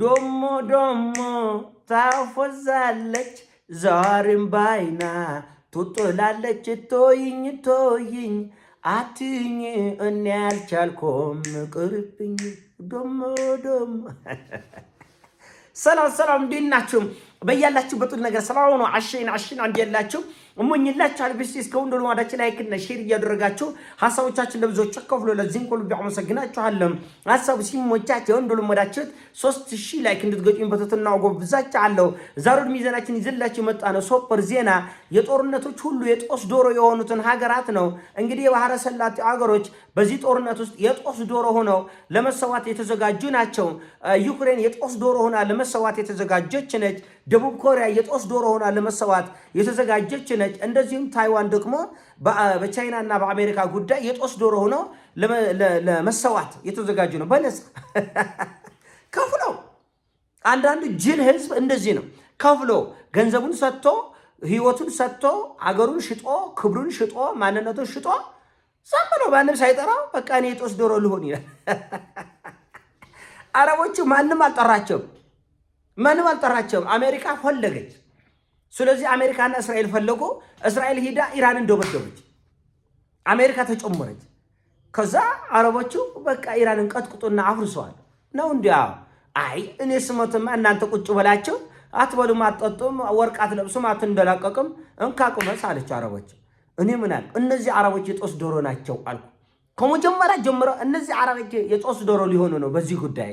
ደሞ ታፎዛለች ዛሬም ባይና ትጥላለች ቶይኝ አትኝ እኔ ያልቻልኩም ቅርብኝ ደሞ ሰላም እንዴናችሁ በያላችሁበት ነገር ሰላም ነው አሽን አንድ ያላችሁ እሞኝላችሁ አልብስ እስከውን ደሎ ማዳች ላይክ እና ሼር እያደረጋችሁ ሐሳቦቻችን ለብዙዎች አከፍሎ ለዚህን ሁሉ ቢያመሰግናችኋለሁ ሐሳቡ ሲሞቻችሁ እንደሎ ማዳችሁ 3000 ላይክ እንድትገጩኝ በተተናው ጎብዛችኋለሁ ዛሬ ሚዛናችን ይዘላችሁ መጣ ነው ሱፐር ዜና የጦርነቶች ሁሉ የጦስ ዶሮ የሆኑትን ሀገራት ነው እንግዲህ የባህረ ሰላጤ ሀገሮች በዚህ ጦርነት ውስጥ የጦስ ዶሮ ሆነው ለመሰዋት የተዘጋጁ ናቸው ዩክሬን የጦስ ዶሮ ሆና ለመሰዋት የተዘጋጀች ነች ደቡብ ኮሪያ የጦስ ዶሮ ሆና ለመሰዋት የተዘጋጀች ነች እንደዚሁም ታይዋን ደግሞ በቻይናና በአሜሪካ ጉዳይ የጦስ ዶሮ ሆኖ ለመሰዋት የተዘጋጁ ነው በለስ ከፍለው አንዳንዱ ጅል ህዝብ እንደዚህ ነው ከፍሎ ገንዘቡን ሰጥቶ ህይወቱን ሰጥቶ አገሩን ሽጦ ክብሩን ሽጦ ማንነቱን ሽጦ ሰምሮ ባንም ሳይጠራው በቃ እኔ የጦስ ዶሮ ልሆን ይላል አረቦቹ ማንም አልጠራቸውም አሜሪካ ፈለገች ስለዚህ አሜሪካና እስራኤል ፈለጉ እስራኤል ሄዳ ኢራንን ደበደበች አሜሪካ ተጨመረች ከዛ አረቦቹ በቃ ኢራንን ቀጥቅጦና አፍርሰዋል ነው እንዲያ አይ እኔ ስሞትማ እናንተ ቁጭ በላቸው አትበሉም አትጠጡም ወርቃት ለብሱም አትንደላቀቅም እንካቁመስ አለች አረቦች እኔ ምን አልኩ እነዚህ አረቦች የጦስ ዶሮ ናቸው አልኩ ከመጀመሪያ ጀምሮ እነዚህ አረቦች የጦስ ዶሮ ሊሆኑ ነው በዚህ ጉዳይ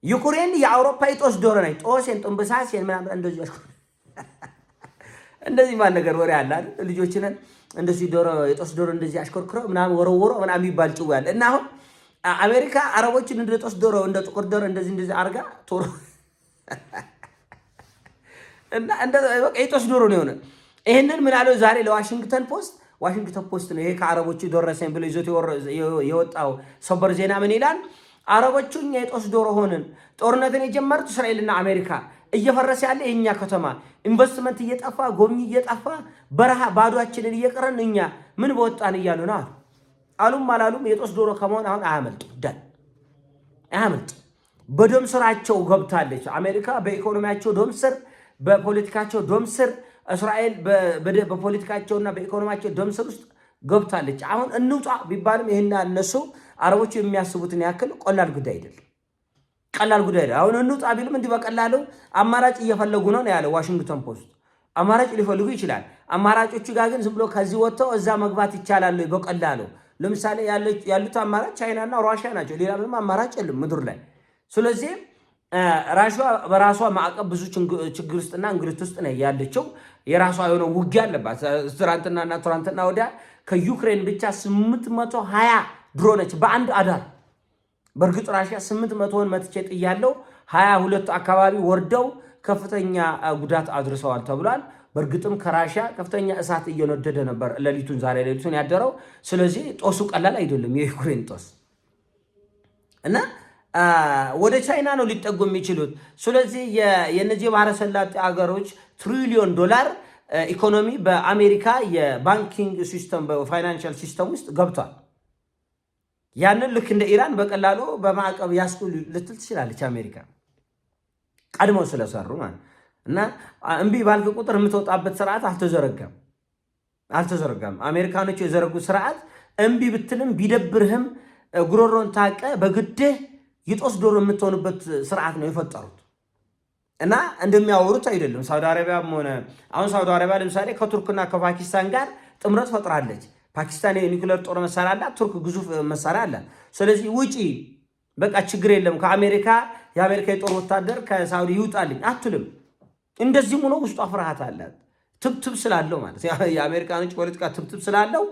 ዩክሬን የአውሮፓ የጦስ ዶሮ ነች ጦስን ጥንብሳስን ምናምን እንደዚህ ማን ነገር ወሬ አለ አይደል ልጆችን እንደዚህ ዶሮ የጦስ ዶሮ እንደዚህ አሽከርክረው ምናምን ወረወሮ ምናምን ይባል ጭው ያለ እና አሁን አሜሪካ አረቦችን እንደ ጦስ ዶሮ እንደ ጥቁር ዶሮ እንደዚህ አርጋ ቶሮ እና እንደ የጦስ ዶሮ ነው የሆነ ይሄንን ምን አለው ዛሬ ለዋሽንግተን ፖስት ነው ይሄ ከአረቦቹ ደረሰኝ ብሎ ይዞት የወጣው ሰበር ዜና ምን ይላል አረቦቹኛ የጦስ ዶሮ ሆነን ጦርነትን የጀመሩት እስራኤልና አሜሪካ እየፈረሰ ያለ የኛ ከተማ ኢንቨስትመንት እየጠፋ ጎብኚ እየጠፋ በረሃ ባዶአችንን እየቀረን እኛ ምን በወጣን እያሉ ነው አሉም አላሉም የጦስ ዶሮ ከመሆን አሁን አያመልጥ በደም ስራቸው ገብታለች አሜሪካ በኢኮኖሚያቸው ደም ስር በፖለቲካቸው ደም ስር እስራኤል በፖለቲካቸውና በኢኮኖሚያቸው ደም ስር ውስጥ ገብታለች አሁን እንውጣ ቢባልም ይሄና እነሱ አረቦቹ የሚያስቡትን ያክል ቀላል ጉዳይ አይደለም አሁን እንውጣ ቢልም እንዲህ በቀላሉ አማራጭ እየፈለጉ ነው ያለው ዋሽንግተን ፖስት አማራጭ ሊፈልጉ ይችላል አማራጮቹ ጋር ግን ዝም ብሎ ከዚህ ወጥተው እዛ መግባት ይቻላል በቀላሉ ለምሳሌ ያሉት አማራጭ ቻይናና ሩሲያ ናቸው ሌላ ምንም አማራጭ የለም ምድር ላይ ስለዚህ ራሽያ በራሷ ማዕቀብ ብዙ ችግር ውስጥና እንግልት ውስጥ ነው ያለችው የራሷ የሆነ ውጊያ አለባት ትራንትና ወዲያ ከዩክሬን ብቻ 820 ድሮኖች በአንድ አዳር በርግጥ ራሽያ 800ን መትቼ ጥያለው 22 አካባቢ ወርደው ከፍተኛ ጉዳት አድርሰዋል ተብሏል በርግጥም ከራሽያ ከፍተኛ እሳት እየነደደ ነበር ዛሬ ሌሊቱን ያደረው ስለዚህ ጦሱ ቀላል አይደለም የዩክሬን ጦስ እና ወደ ቻይና ነው ሊጠጉ የሚችሉት ስለዚህ የነዚህ ባህረ ሰላጤ ሀገሮች ትሪሊዮን ዶላር ኢኮኖሚ በአሜሪካ የባንኪንግ ሲስተም በፋይናንሻል ሲስተም ውስጥ ገብቷል ያንን ልክ እንደ ኢራን በቀላሉ በማዕቀብ ያስቁ ልትል ትችላለች አሜሪካ ቀድሞው ስለሰሩ ማለት እና እንቢ ባልክ ቁጥር የምትወጣበት ስርዓት አልተዘረጋም አሜሪካኖች የዘረጉት ስርዓት እንቢ ብትልም ቢደብርህም ጉሮሮን ታቀ በግድህ የጦስ ዶሮ የምትሆንበት ስርዓት ነው የፈጠሩት እና እንደሚያወሩት አይደለም ሳውዲ አረቢያም ሆነ አሁን ሳውዲ አረቢያ ለምሳሌ ከቱርክና ከፓኪስታን ጋር ጥምረት ፈጥራለች ፓኪስታን የኒኩሌር ጦር መሳሪያ አላት ቱርክ ግዙፍ መሳሪያ አላት ስለዚህ ውጪ በቃ ችግር የለም የአሜሪካ የጦር ወታደር ከሳውዲ ይውጣልኝ አትልም እንደዚህም ሆኖ ውስጧ ፍርሃት አላት ትብትብ ስላለው ማለት የአሜሪካኖች ፖለቲካ ትብትብ ስላለው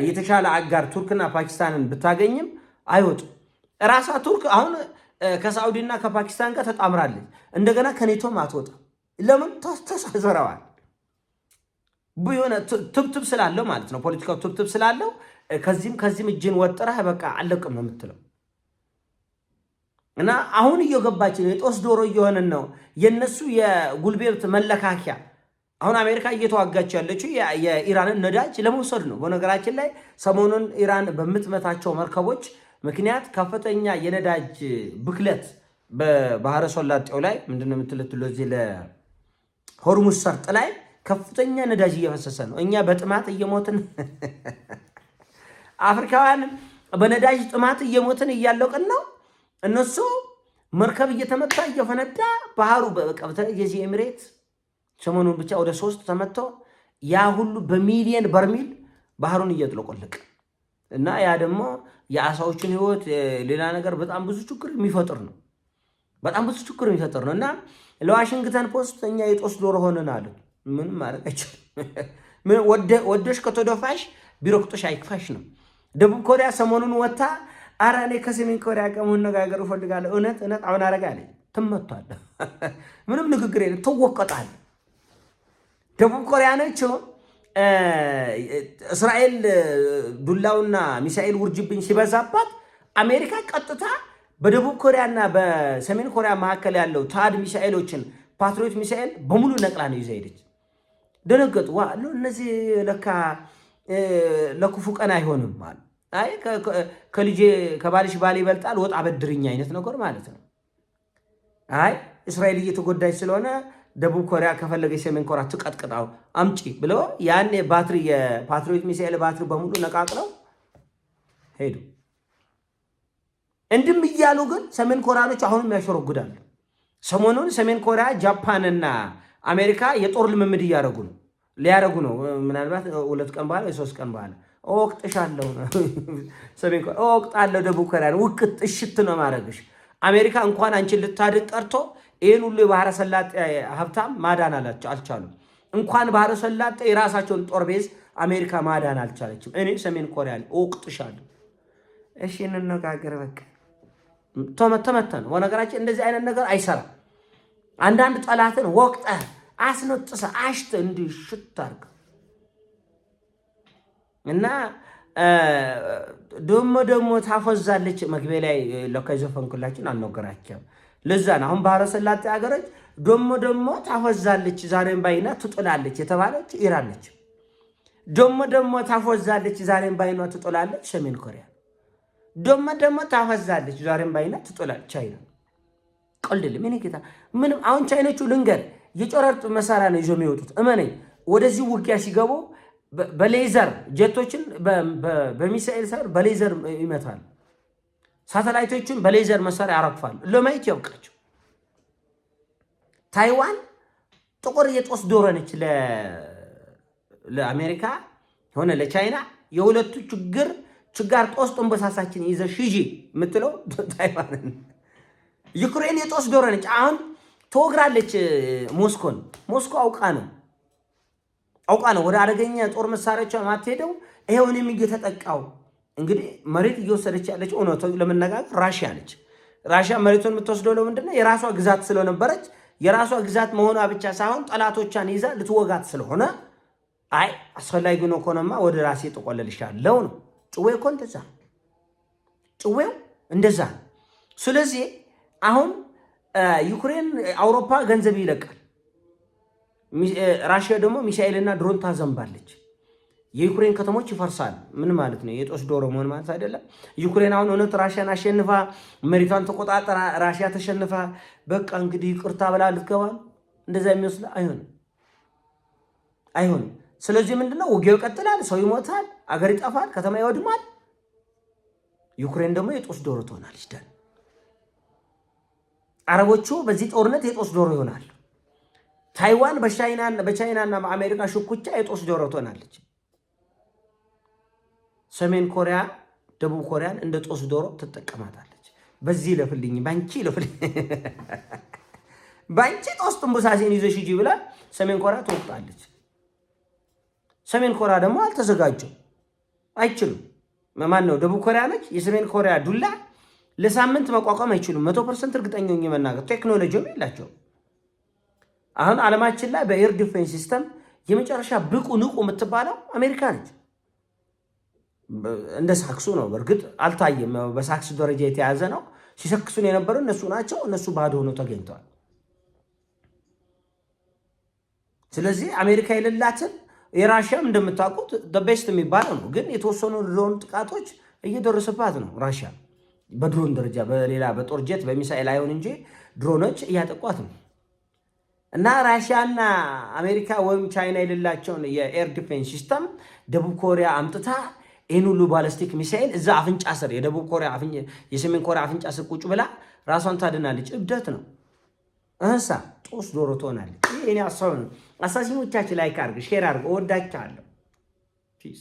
የተሻለ አጋር ቱርክና ፓኪስታንን ብታገኝም አይወጡ ራሳ ቱርክ አሁን ከሳውዲና ከፓኪስታን ጋር ተጣምራለች እንደገና ከኔቶም አትወጣ ለምን ተሳሰረዋል ቢሆነ ትብትብ ስላለው ማለት ነው ፖለቲካው ትብትብ ስላለው ከዚህም እጅን ወጥረህ በቃ አለቅም ነው የምትለው እና አሁን እየገባች ነው የጦስ ዶሮ እየሆነን ነው የነሱ የጉልቤት መለካኪያ አሁን አሜሪካ እየተዋጋች ያለችው የኢራንን ነዳጅ ለመውሰድ ነው በነገራችን ላይ ሰሞኑን ኢራን በምትመታቸው መርከቦች ምክንያት ከፍተኛ የነዳጅ ብክለት በባህረ ሰላጤው ላይ ምንድነው የምትለትለው እዚህ ለሆርሙዝ ሰርጥ ላይ ከፍተኛ ነዳጅ እየፈሰሰ ነው። እኛ በጥማት እየሞትን አፍሪካውያን በነዳጅ ጥማት እየሞትን እያለቅን ነው። እነሱ መርከብ እየተመታ እየፈነዳ ባህሩ የዚህ ኤሚሬት ሰሞኑን ብቻ ወደ 3 ተመቶ ያ ሁሉ በሚሊየን በርሚል ባህሩን እየጥለቆለቀ እና ያ ደግሞ የአሳዎችን ህይወት ሌላ ነገር በጣም ብዙ ችግር የሚፈጥር ነው። በጣም ብዙ ችግር የሚፈጥር ነው እና ለዋሽንግተን ፖስት እኛ የጦስ ዶሮ ሆነን አለ። ምንም ማድረግ አይችልም። ወደሽ ከተደፋሽ ቢሮቅጦሽ አይክፋሽ ነው። ደቡብ ኮሪያ ሰሞኑን ወታ ኧረ እኔ ከሰሜን ኮሪያ ጋር መነጋገር እፈልጋለሁ እውነት አሁን አረጋለኝ ትመቷል። ምንም ንግግር የለም። ትወቀጣል። ደቡብ ኮሪያ ነች እስራኤል ዱላውና ሚሳኤል ውርጅብኝ ሲበዛባት አሜሪካ ቀጥታ በደቡብ ኮሪያና በሰሜን ኮሪያ መካከል ያለው ታድ ሚሳኤሎችን ፓትሪዮት ሚሳኤል በሙሉ ነቅላ ነው ይዛ ሄደች። ደነገጡ። ዋ እነዚህ ለካ ለክፉ ቀን አይሆንም ማለት አይ ከልጄ ከባልሽ ባል ይበልጣል ወጣ በድርኛ አይነት ነገር ማለት ነው። አይ እስራኤል እየተጎዳች ስለሆነ ደቡብ ኮሪያ ከፈለገ ሰሜን ኮሪያ ትቀጥቅጣው አምጪ ብለው ያን ባትሪ የፓትሪዮት ሚሳኤል ባትሪ በሙሉ ነቃቅለው ሄዱ። እንድም እያሉ ግን ሰሜን ኮሪያኖች አሁንም ያሸረጉዳሉ። ሰሞኑን ሰሜን ኮሪያ ጃፓንና አሜሪካ የጦር ልምምድ ሊያረጉ ነው። ምናልባት 2 ቀን በኋላ 3 ቀን በኋላ ወቅጥሻለሁ ሰሜን ኮሪያ ወቅጣለሁ ደቡብ ኮሪያን ውቅጥ እሽት ነው ማረግሽ። አሜሪካ እንኳን አንቺን ልታድቅ ቀርቶ ይህን ሁሉ የባህረ ሰላጤ ሀብታም ማዳን አልቻሉም። እንኳን ባህረ ሰላጤ የራሳቸውን ጦር ቤዝ አሜሪካ ማዳን አልቻለችም። እኔ ሰሜን ኮሪያን ወቅጥሻለሁ። እሺ እንነጋገር በቃ ተመተን ወነገራችን እንደዚህ አይነት ነገር አይሰራም። አንዳንድ ጠላትን ወቅጠህ አስነጥሰ አሽተ እንዲሽት አድርገህ እና ደግሞ ታፈዛለች። መግቢያ ላይ ለከዘፈንኩላችን አልነገራቸው። ለዛ ነው አሁን ባህረ ሰላጤ ሀገሮች ደግሞ ታፈዛለች ዛሬም ባይና ትጥላለች የተባለች ኢራን ነች። ደግሞ ታፈዛለች ዛሬም ባይና ትጥላለች ሰሜን ኮሪያ። ደግሞ ታፈዛለች ዛሬም ባይና ትጥላለች ቻይና። ቀልድል ምን ጌታ ምንም አሁን ቻይኖቹ ልንገር የጨረርጥ መሳሪያ ነው ይዘው የሚወጡት። እመነኝ ወደዚህ ውጊያ ሲገቡ በሌዘር ጀቶችን በሚሳኤል ሳይሆን በሌዘር ይመታል። ሳተላይቶችን በሌዘር መሳሪያ ያረግፋሉ። ለማየት ያውቃቸው። ታይዋን ጥቁር የጦስ ዶሮ ነች ለአሜሪካ ሆነ ለቻይና። የሁለቱ ችጋር ጦስ ጥንበሳሳችን ይዘ ሽጂ የምትለው ታይዋን። ዩክሬን የጦስ ዶሮ ነች። አሁን ተወግራለች ሞስኮን። ሞስኮ አውቃ ነው ወደ አደገኛ ጦር መሳሪያዎች ማትሄደው። ይሄው እኔም እየተጠቃው እንግዲህ መሬት እየወሰደች ያለች እውነታው ለመነጋገር ራሽያ ነች። ራሽያ መሬቱን የምትወስደው ለምንድነው? የራሷ ግዛት ስለነበረች የራሷ ግዛት መሆኗ ብቻ ሳይሆን ጠላቶቿን ይዛ ልትወጋት ስለሆነ አይ አስፈላጊ ነው ኮነማ ወደ ራሴ ተቆለልሻለሁ ነው። ጭዌው እኮ እንደዛ። ስለዚህ አሁን ዩክሬን አውሮፓ ገንዘብ ይለቃል። ራሽያ ደግሞ ሚሳኤልና ድሮን ታዘንባለች። የዩክሬን ከተሞች ይፈርሳል። ምን ማለት ነው? የጦስ ዶሮ መሆን ማለት አይደለም። ዩክሬን አሁን እውነት ራሽያን አሸንፋ መሬቷን ተቆጣጠራ ራሽያ ተሸንፋ በቃ እንግዲህ ይቅርታ ብላ ልትገባ እንደዛ የሚመስል አይሆንም። ስለዚህ ምንድነው ውጊያው ይቀጥላል፣ ሰው ይሞታል፣ አገር ይጠፋል፣ ከተማ ይወድማል። ዩክሬን ደግሞ የጦስ ዶሮ ትሆናለች። ደን አረቦቹ በዚህ ጦርነት የጦስ ዶሮ ይሆናል። ታይዋን በቻይናና በአሜሪካ ሽኩቻ የጦስ ዶሮ ትሆናለች። ሰሜን ኮሪያ ደቡብ ኮሪያን እንደ ጦስ ዶሮ ትጠቀማታለች። በዚህ ለፍልኝ ባንቺ ጦስ ጥንቡሳሴን ይዘሽ ሂጂ ብላ ሰሜን ኮሪያ ትወጣለች። ሰሜን ኮሪያ ደግሞ አልተዘጋጀም፣ አይችሉም። ማን ነው? ደቡብ ኮሪያ ነች። የሰሜን ኮሪያ ዱላ ለሳምንት መቋቋም አይችሉም። 100% እርግጠኛ ነኝ መናገር። ቴክኖሎጂም የላቸውም። አሁን ዓለማችን ላይ በኤር ዲፌንስ ሲስተም የመጨረሻ ብቁ ንቁ የምትባለው አሜሪካ ነች። እንደ ሳክሱ ነው። በእርግጥ አልታየም፣ በሳክስ ደረጃ የተያዘ ነው። ሲሰክሱን የነበሩ እነሱ ናቸው። እነሱ ባዶ ሆነው ተገኝተዋል። ስለዚህ አሜሪካ የሌላትን የራሽያም እንደምታውቁት ቤስት የሚባለው ነው። ግን የተወሰኑ ድሮን ጥቃቶች እየደረሰባት ነው ራሽያ። በድሮን ደረጃ በሌላ በጦር ጀት በሚሳኤል አይሆን እንጂ ድሮኖች እያጠቋት ነው። እና ራሽያና አሜሪካ ወይም ቻይና የሌላቸውን የኤር ዲፌንስ ሲስተም ደቡብ ኮሪያ አምጥታ ይህን ሁሉ ባለስቲክ ሚሳኤል እዛ አፍንጫ ስር የደቡብ ኮሪያ የሰሜን ኮሪያ አፍንጫ ስር ቁጭ ብላ ራሷን ታድናለች። እብደት ነው። እህሳ ጦስ ዶሮ ትሆናለች። ይህ እኔ ሀሳብ ነው። አሳሲኞቻችን ላይክ አድርግ፣ ሼር አድርግ። እወዳችኋለሁ። ፒስ